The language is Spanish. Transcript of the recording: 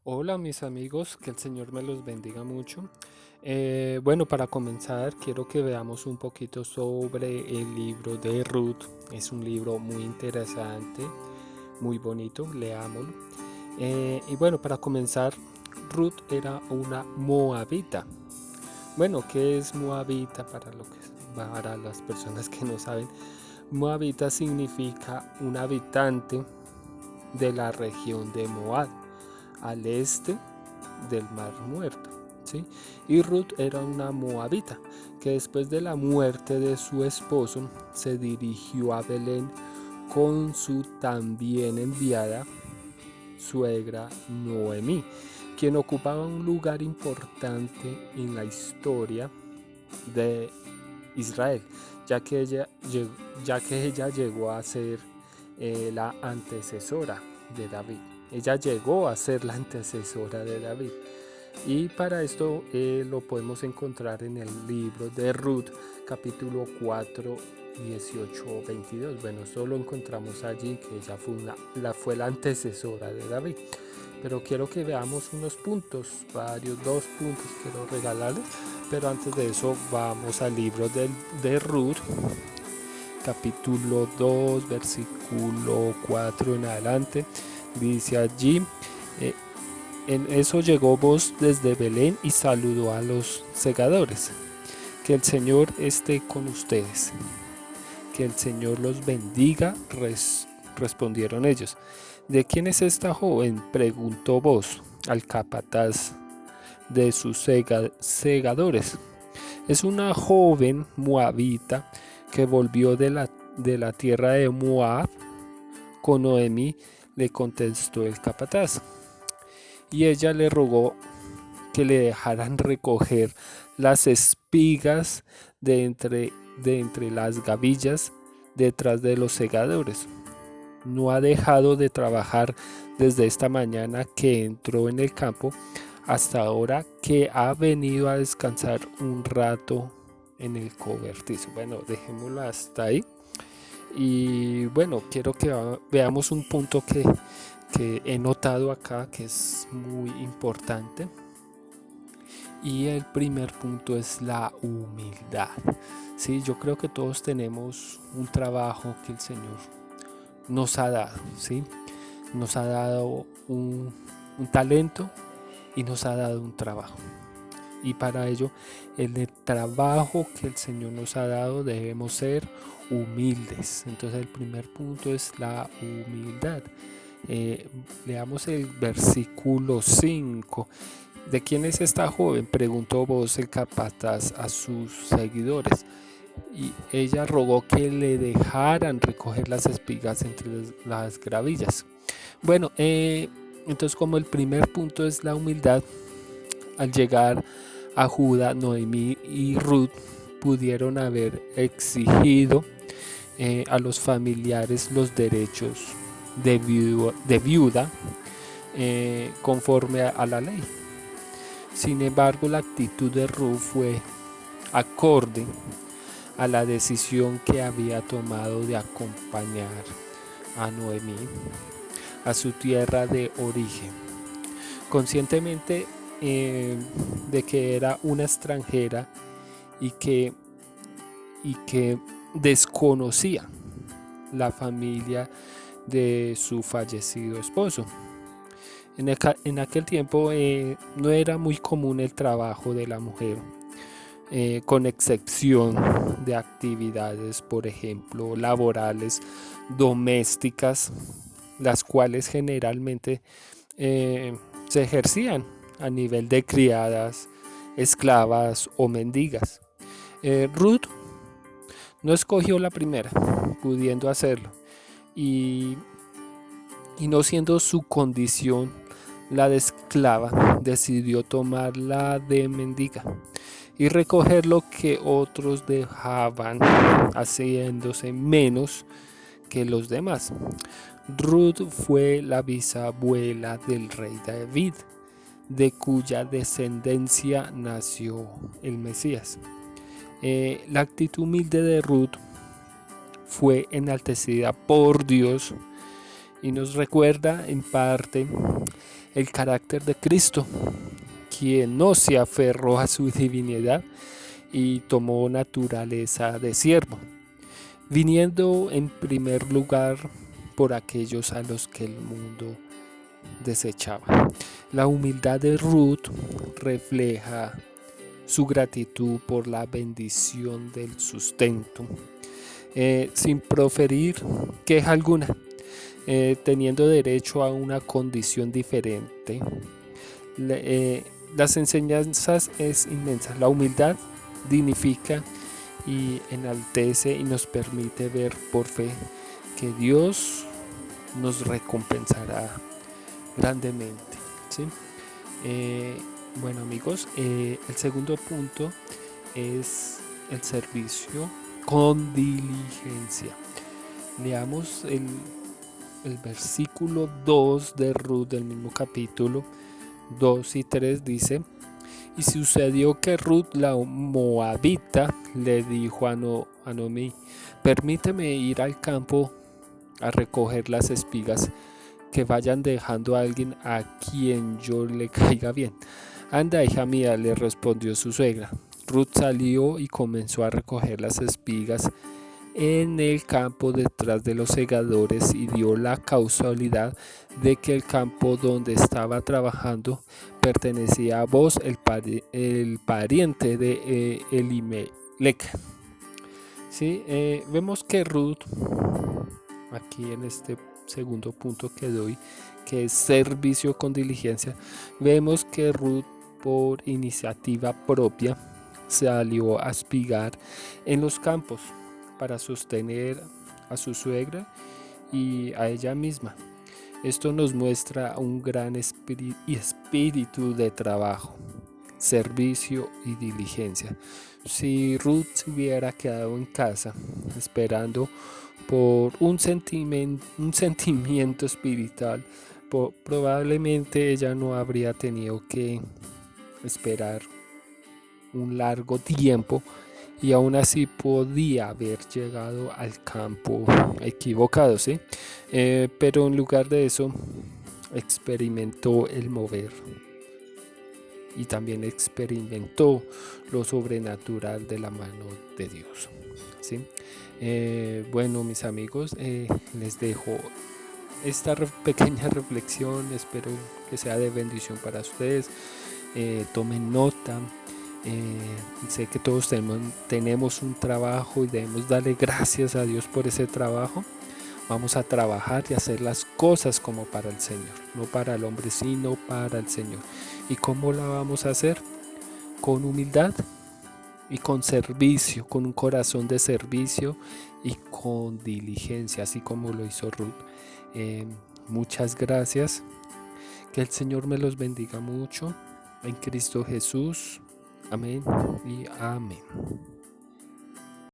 Hola mis amigos, que el Señor me los bendiga mucho. Bueno, para comenzar quiero que veamos un poquito sobre el libro de Ruth. Es un libro muy interesante, muy bonito, leámoslo. Y bueno, para comenzar, Ruth era una moabita. Bueno, ¿qué es moabita para las personas que no saben? Moabita significa un habitante de la región de Moab, al este del Mar Muerto. ¿Sí? Y Ruth era una moabita que después de la muerte de su esposo se dirigió a Belén con su también enviada suegra Noemí, quien ocupaba un lugar importante en la historia de Israel, ya que ella llegó a ser la antecesora de David. Ella llegó a ser la antecesora de David. Y para esto lo podemos encontrar en el libro de Ruth, capítulo 4, 18, 22. Bueno, esto lo encontramos allí, que ella fue la antecesora de David. Pero quiero que veamos unos puntos, dos puntos quiero regalarles. Pero antes de eso vamos al libro de Ruth, capítulo 2, versículo 4 en adelante. Dice allí, eh, en eso llegó voz desde Belén y saludó a los segadores. Que el Señor esté con ustedes. Que el Señor los bendiga, respondieron ellos. ¿De quién es esta joven?, preguntó voz al capataz de sus segadores. Es una joven moabita que volvió de la tierra de Moab con Noemí, le contestó el capataz. Y ella le rogó que le dejaran recoger las espigas de entre las gavillas detrás de los segadores. No ha dejado de trabajar desde esta mañana que entró en el campo hasta ahora que ha venido a descansar un rato en el cobertizo. Bueno, dejémoslo hasta ahí. Y bueno, quiero que veamos un punto que he notado acá que es muy importante. Y el primer punto es la humildad. Sí, yo creo que todos tenemos un trabajo que el Señor nos ha dado. ¿Sí? Nos ha dado un talento y nos ha dado un trabajo. Y para ello, en el trabajo que el Señor nos ha dado debemos ser humildes. Entonces el primer punto es la humildad. Leamos el versículo 5. ¿De quién es esta joven?, preguntó voz el capataz a sus seguidores. Y ella rogó que le dejaran recoger las espigas entre las gravillas. Bueno, entonces como el primer punto es la humildad, al llegar a Judá, Noemí y Ruth pudieron haber exigido a los familiares los derechos de viuda conforme a la ley. Sin embargo, la actitud de Ruth fue acorde a la decisión que había tomado de acompañar a Noemí a su tierra de origen, conscientemente de que era una extranjera y que desconocía la familia de su fallecido esposo. En aquel tiempo no era muy común el trabajo de la mujer, con excepción de actividades, por ejemplo, laborales, domésticas, las cuales generalmente se ejercían a nivel de criadas, esclavas o mendigas. Ruth no escogió la primera, pudiendo hacerlo, y no siendo su condición la de esclava, decidió tomar la de mendiga y recoger lo que otros dejaban, haciéndose menos que los demás. Ruth fue la bisabuela del rey David, de cuya descendencia nació el Mesías. La actitud humilde de Ruth fue enaltecida por Dios y nos recuerda en parte el carácter de Cristo, quien no se aferró a su divinidad y tomó naturaleza de siervo, viniendo en primer lugar por aquellos a los que el mundo desechaba. La humildad de Ruth refleja su gratitud por la bendición del sustento, sin proferir queja alguna, teniendo derecho a una condición diferente. Las enseñanzas es inmensa. La humildad dignifica y enaltece y nos permite ver por fe que Dios nos recompensará grandemente, ¿sí? Bueno amigos, el segundo punto es el servicio con diligencia. Leamos el versículo 2 de Ruth del mismo capítulo 2 y 3 dice: y sucedió que Ruth la moabita le dijo a Noemí: permíteme ir al campo a recoger las espigas que vayan dejando a alguien a quien yo le caiga bien. Anda, hija mía, le respondió su suegra. Ruth salió y comenzó a recoger las espigas en el campo detrás de los segadores, y dio la causalidad de que el campo donde estaba trabajando pertenecía a Boz, el pariente de Elimelech. ¿Sí? Vemos que Ruth, aquí en este segundo punto que doy, que es servicio con diligencia, vemos que Ruth, por iniciativa propia, salió a espigar en los campos para sostener a su suegra y a ella misma. Esto nos muestra un gran espíritu de trabajo, servicio y diligencia. Si Ruth se hubiera quedado en casa esperando por un sentimiento espiritual, probablemente ella no habría tenido que esperar un largo tiempo, y aún así podía haber llegado al campo equivocado, ¿sí? Pero en lugar de eso experimentó el mover y también experimentó lo sobrenatural de la mano de Dios, ¿sí? Bueno, mis amigos, les dejo esta pequeña reflexión. Espero que sea de bendición para ustedes. Tomen nota. Sé que todos tenemos un trabajo y debemos darle gracias a Dios por ese trabajo. Vamos a trabajar y hacer las cosas como para el Señor, no para el hombre, sino para el Señor. ¿Y cómo la vamos a hacer? Con humildad y con servicio, con un corazón de servicio y con diligencia, así como lo hizo Ruth. Muchas gracias. Que el Señor me los bendiga mucho. En Cristo Jesús. Amén y amén.